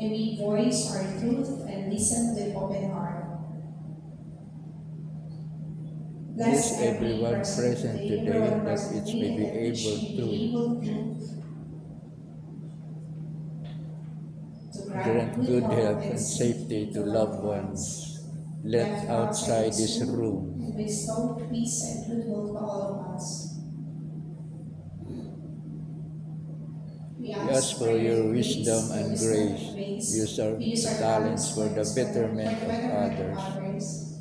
May we voice our truth and listen with open heart. Bless everyone present today, that each may be able to grant good health and safety to loved ones left outside this room. And bestow peace and goodwill to all of us. We ask for your wisdom and grace. Use our talents for the betterment of others.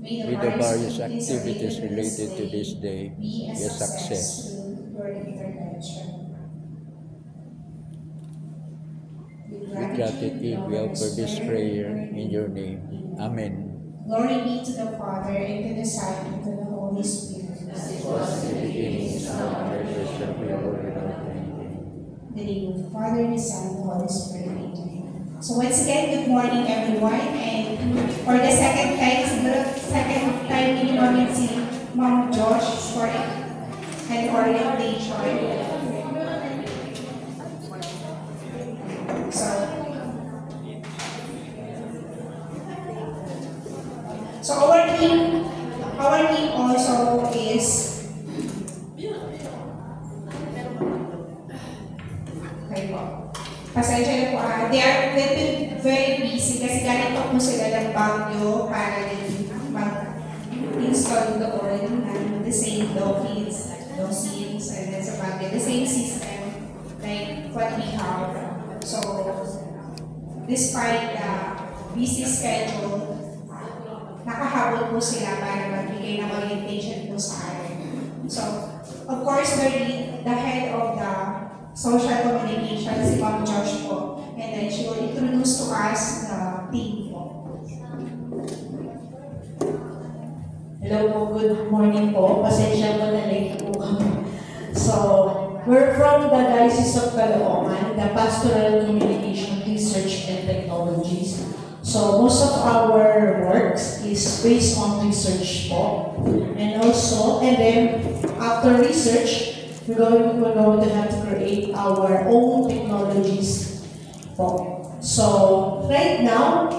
May the various activities related to this day be a success. With gratitude, we offer this prayer in your name. Amen. Glory be to the Father, and to the Son, and to the Holy Spirit. As it was in the beginning, is now, and ever shall be, world without end. In the name of the Father, the Son, and the Holy Spirit. Amen. So once again, good morning everyone. And for the second time hindi namin si Ma'am Josh for an orientation. So our team also is pasensya na po, they've been very busy kasi galing pa po sila ng Baguio para din mag-install doon ng the same documents, documents, and then sa Baguio, the same system like what we have. So, despite the busy schedule, nakahabol po sila para magbigay ng orientation po sa atin. So, of course, the head of the social communication, si Ma'am Josh po, and then she will introduce to us the team po. Hello po, good morning po. Pasensya po na late po kami. So, we're from the Diocese of Caloocan, the Pastoral Communication Research and Technologies. So, most of our works is based on research po. And then, after research, we're going to have to create our own technologies po. So, right now,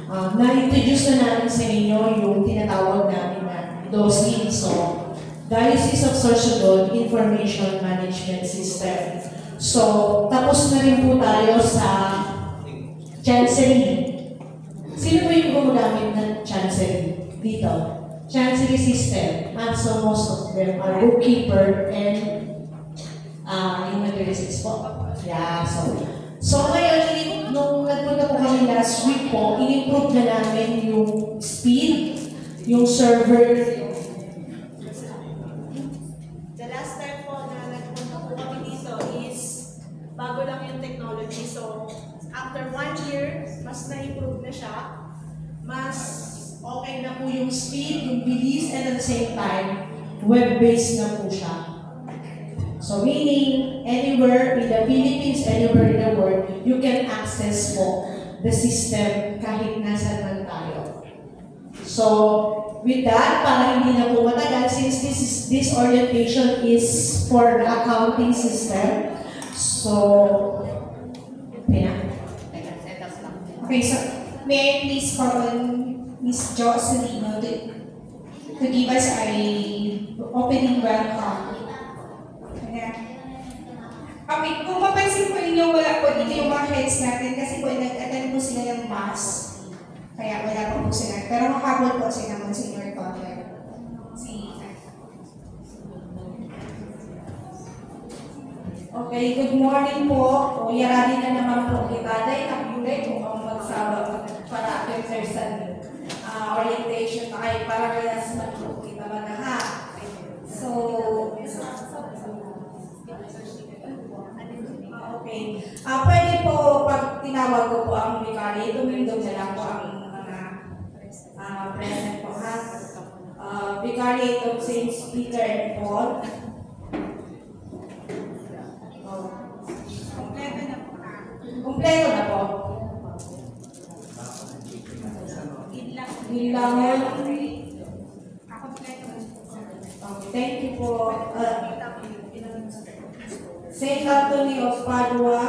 na-introduce na namin sa inyo yung tinatawag namin na DOSIN. So, Diocese of Sorsogon Information Management System. So, tapos na rin po tayo sa Chancery. Sino po yung gumagamit ng Chancery dito? Chancery system. And so most of them are bookkeeper and inventories po. Yeah, so ngayon, nung nagpunta po kami last week po, in-improve na namin yung speed, yung server. The last time po na nagpunta po kami dito is bago lang yung technology. So, after 1 year, mas na-improve na siya. Mas okay na po yung speed, yung bilis, and at the same time, web-based na po siya. So meaning, anywhere in the Philippines, anywhere in the world, you can access po the system kahit nasa man tayo. So, with that, para hindi na po matagal, since this orientation is for the accounting system, so, Okay, so may I please call on Ms. Jocelyn to give us a opening welcome. Okay, kung mapansin po ninyo, wala po dito yung mga heads natin kasi po nag-attend po sila ng mass. Kaya wala po sila. Pero makahabol po sila ng Senior Toddler. Okay, good morning po. O yarari na naman po kita. Dahil nakulay kung ang magsabang para exercise orientation ay para kayas na po kita ba na ha. So, okay. Pwede po pag tinawag ko po ang vicary, tumindog na lang po ang mga present po ha. Vicary of St. Peter and Paul. Kompleto na po. Hilangan. Thank you po. St. Anthony of Padua.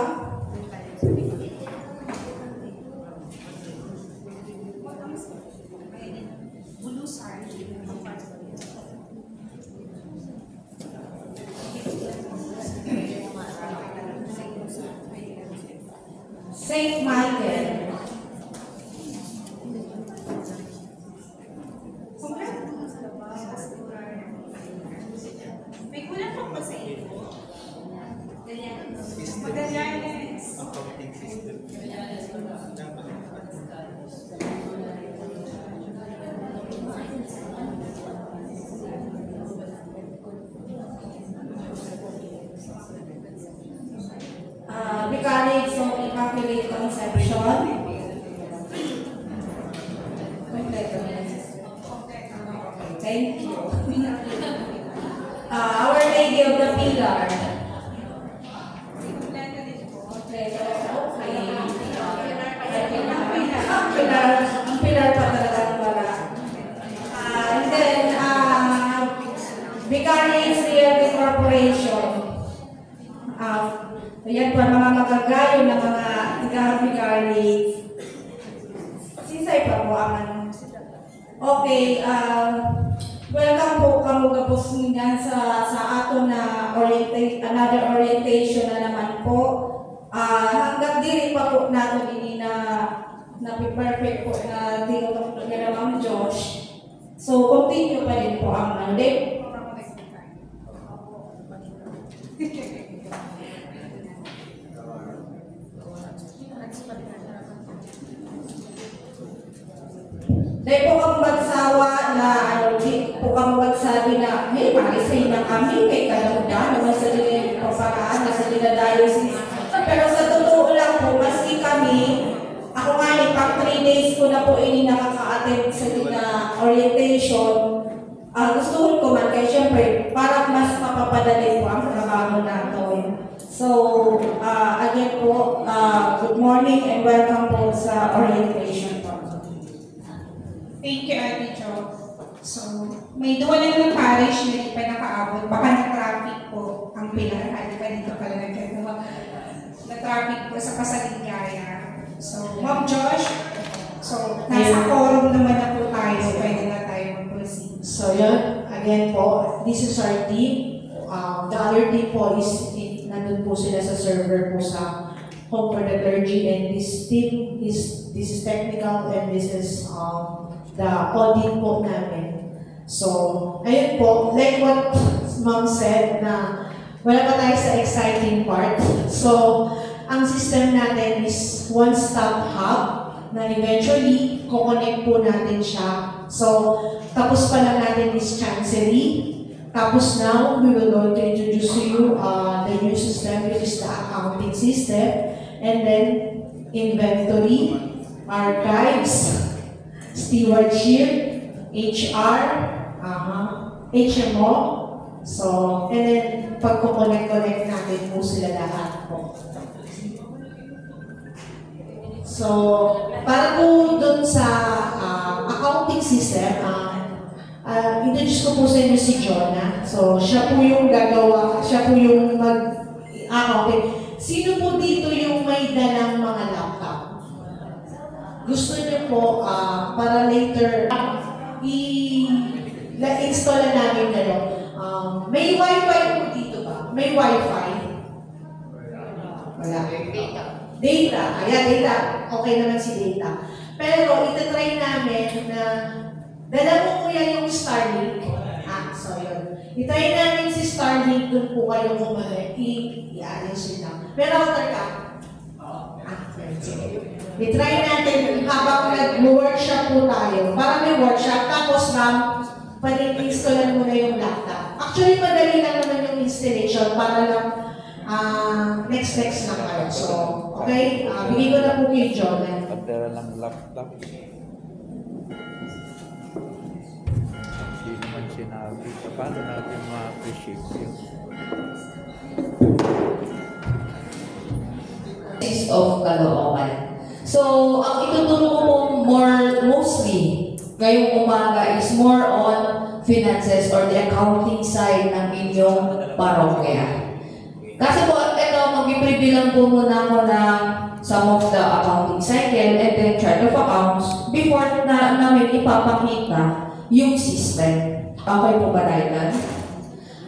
St. Michael. May kulang po ba sa info? Magallanes. Vicarage of Immaculate Conception. Thank you. Our Lady of the Pillar. Ang pilar pa talagang wala. And then, Vicarage Realty Corporation. Ayan po ang mga magagayo ng mga taga-Vicarage. Sinsay pa po ang ano. Okay, welcome po kamuga po sa ato na another orientation na naman po. Hanggang diri pa po nato ini na perfect po na tinutong ni Ma'am Josh. So continue pa din po ang ano. Dahil po kang magsawa na di po kang magsabi na may marisay na kami, may kalangga naman sa pagpakaan na sa diocese. Pero sa totoo lang po, maski kami, ako nga ni pang 3 days ko na po ini nakaka-attend sa orientation. Gusto ko man kaya syempre, para mas mapapadali po ang trabaho natin. So, again po, good morning and welcome po sa orientation po. Thank you, Ate Jo. So, may duwa na ng parish na hindi pa nakaabot. Baka na-traffic po ang Pilar. Hindi pa dito pala nagkagawa. Na-traffic po sa Pasaligaya. So, Ma'am Josh, so, nasa quorum naman na po tayo. Pwede na tayo mag-proceed. So yun, again po, this is our team. The other team po is, nandun po sila sa server po sa Home for the Clergy, and this team is, this is technical and this is the audit po namin. So, ayun po, like what Ma'am said na wala pa tayo sa exciting part. So, ang system natin is one-stop hub na eventually, kukonect po natin siya. So, tapos pa lang natin is Chancery. Tapos now, we will going to introduce to you the new system, which is the accounting system. And then, inventory, archives, stewardship, HR, HMO. So, and then, pagko-connect natin po sila lahat po. So, para po dun sa accounting system, introduce ko po sa inyo si Jonah. So, siya po yung gagawa, siya po yung mag-accounting. Sino po dito yung may dalang mga laptop? Gusto niyo po, para later, i-install na namin kayo. May wifi po dito ba? May wifi? Wala. Data. Ayan, data. Okay naman si data. Pero, itatry namin na dala mo po yan yung Starlink. So yun. Itry namin si Starlink, dun po kayo kumalik. I-alis yun lang. Pero after ka? Sige. I-try natin habang nag-workshop po tayo. Para may workshop. Tapos ma'am, pag-installan mo na yung laptop. Actually, madali lang naman yung installation para lang next lang kayo. So, okay? Bigay ko na po kay John. Pagdala ng laptop. Hindi naman sinabi. Paano natin ma-appreciate yun? Of Caloocan. So, ang ituturo ko mostly ngayong umaga is more on finances or the accounting side ng inyong parokya. Kasi po, ito, mag-preview lang po muna ako ng some of the accounting cycle and then chart of accounts before na namin ipapakita yung system. Okay po ba tayo?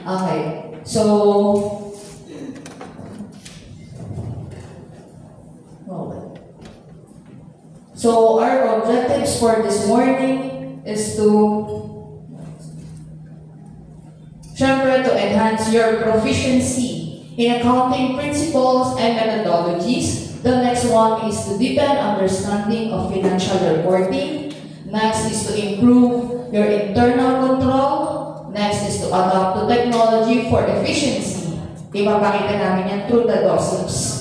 Okay. So, So our objectives for this morning is to, syempre, to enhance your proficiency in accounting principles and methodologies. The next one is to deepen understanding of financial reporting. Next is to improve your internal control. Next is to adapt to technology for efficiency. Ipapakita namin yan through the DOSIMS.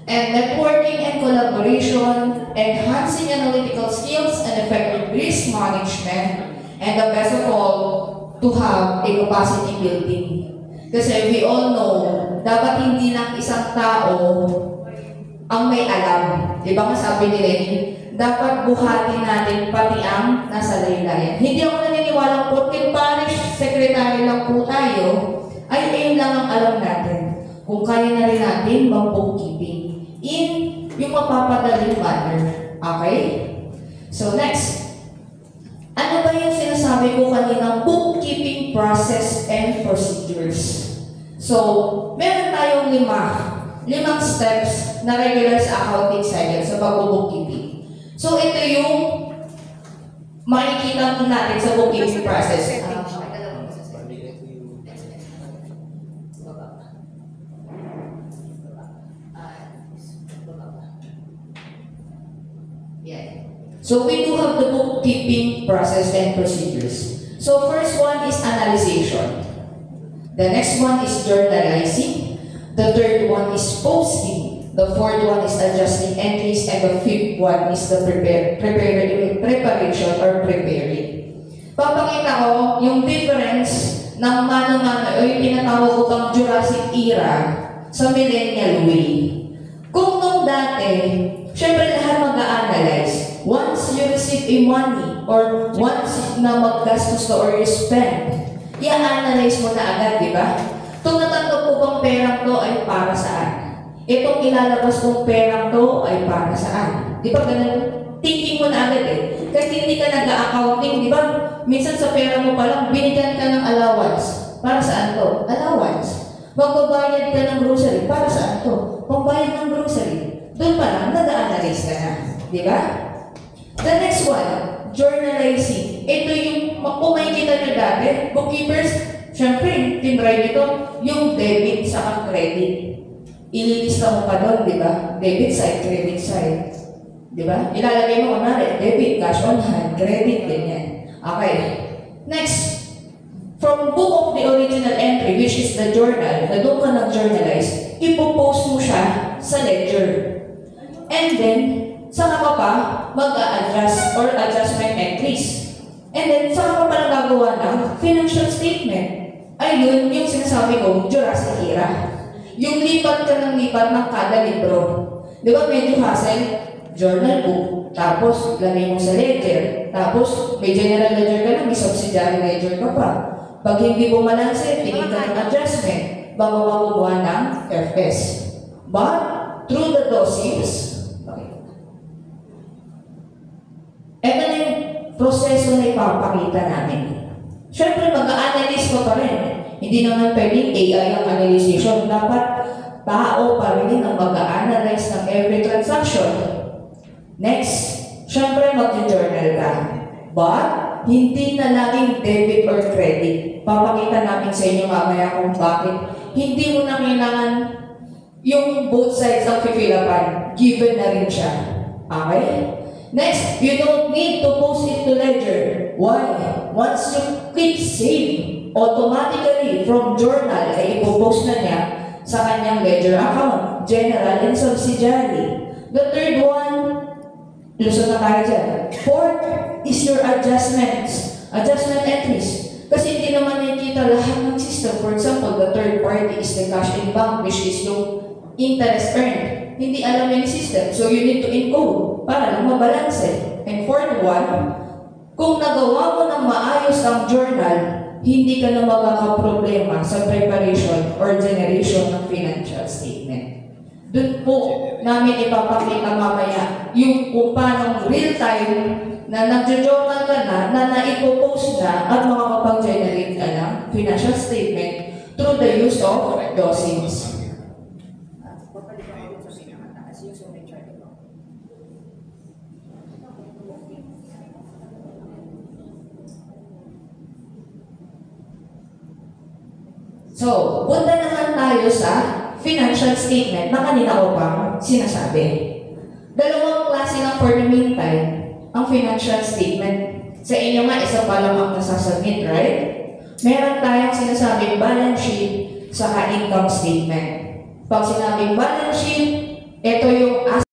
And networking and collaboration, enhancing analytical skills and effective risk management, and the best of all, to have a capacity building. Kasi we all know, dapat hindi lang isang tao ang may alam. Di ba nga sabi ni Lenny, dapat buhatin natin pati ang nasa laylayan. Hindi ako naniniwalang porket parish secretary lang po tayo, ay ayun lang ang alam natin. Kung kaya na rin natin mag-bookkeeping in yung mapapadaling manner. Okay? So next, ano ba yung sinasabi ko kaninang bookkeeping process and procedures? So, meron tayong limang steps na regular sa accounting cycle sa pag-bookkeeping. So, ito yung makikita natin sa bookkeeping process. So we do have the bookkeeping process and procedures. So first one is analyzation. The next one is journalizing. The third one is posting. The fourth one is adjusting entries. And the fifth one is the preparation or preparing. Papakita ko yung difference ng mano-mano o yung tinatawag ko pang Jurassic era sa millennial way. Kung nung dati, syempre lahat mag-a-analyze. Once you receive a money or once na maggastos ka or you spend, i-analyze mo na agad, di ba? Itong natanggap ko bang perang to ay para saan? Itong ilalabas kong perang to ay para saan? Di ba ganun? Thinking mo na agad eh. Kahit hindi ka nag-accounting, di ba? Minsan sa pera mo pa lang, binigyan ka ng allowance. Para saan to? Allowance. Magbabayad ka ng grocery. Para saan to? Pambayad ng grocery. Doon pa lang, nag-analyze ka na. Di ba? The next one, journalizing. Ito yung, kung makikita nyo dati, bookkeepers, syempre, tinry nito, yung debit sa credit. Ililista mo pa doon, di ba? Debit side, credit side. Di ba? Ilalagay mo kunwari, debit, cash on hand, credit, ganyan. Okay. Next, from book of the original entry, which is the journal, na doon ka nag-journalize, ipopost mo siya sa ledger. And then, saka ka pa mag-a-adjust or adjustment entries. And then, saka ka pa nagagawa ng financial statement. Ayun, yung sinasabi ko, Jurassic era. Yung lipat ka ng lipat ng kada libro. Di ba medyo hassle? Journal book, tapos lagay mo sa ledger, tapos may general ledger ka lang, may subsidiary ledger ka pa. Pag hindi mo malansin, tingin ka ng adjustment, bago makukuha ng FS. But, through the DOSIMS, ito na yung proseso na ipapakita namin. Siyempre, mag-a-analyze ko pa rin. Hindi naman pwedeng AI ang analyzation. Dapat tao pa rin ang mag-a-analyze ng every transaction. Next, siyempre mag-journal ka. But, hindi na laging debit or credit. Papakita namin sa inyo mamaya kung bakit. Hindi mo na kailangan yung both sides ng pipilapan. Given na rin siya. Okay? Next, you don't need to post it to ledger. Why? Once you click save, automatically from journal ay ipopost na niya sa kanyang ledger account, general and subsidiary. The third one, lusot na tayo dyan. Fourth is your adjustments, adjustment entries. Kasi hindi naman nakikita lahat ng system. For example, the third party is the cash in bank, which is yung interest earned. Hindi alam yung system, so you need to encode para lang mabalanse. And fourth one, kung nagawa mo ng maayos ang journal, hindi ka na magkakaproblema sa preparation or generation ng financial statement. Doon po namin ipapakita mamaya yung kung paano real time na nagjo-journal ka na naipopost na at makakapag-generate ka ng financial statement through the use of DOSIMS. So, punta naman tayo sa financial statement na kanina ko pang sinasabi. Dalawang klase ng for the meantime ang financial statement. Sa inyo nga, isa pa lang ang nasasubmit, right? Meron tayong sinasabing balance sheet saka income statement. Pag sinabing balance sheet, ito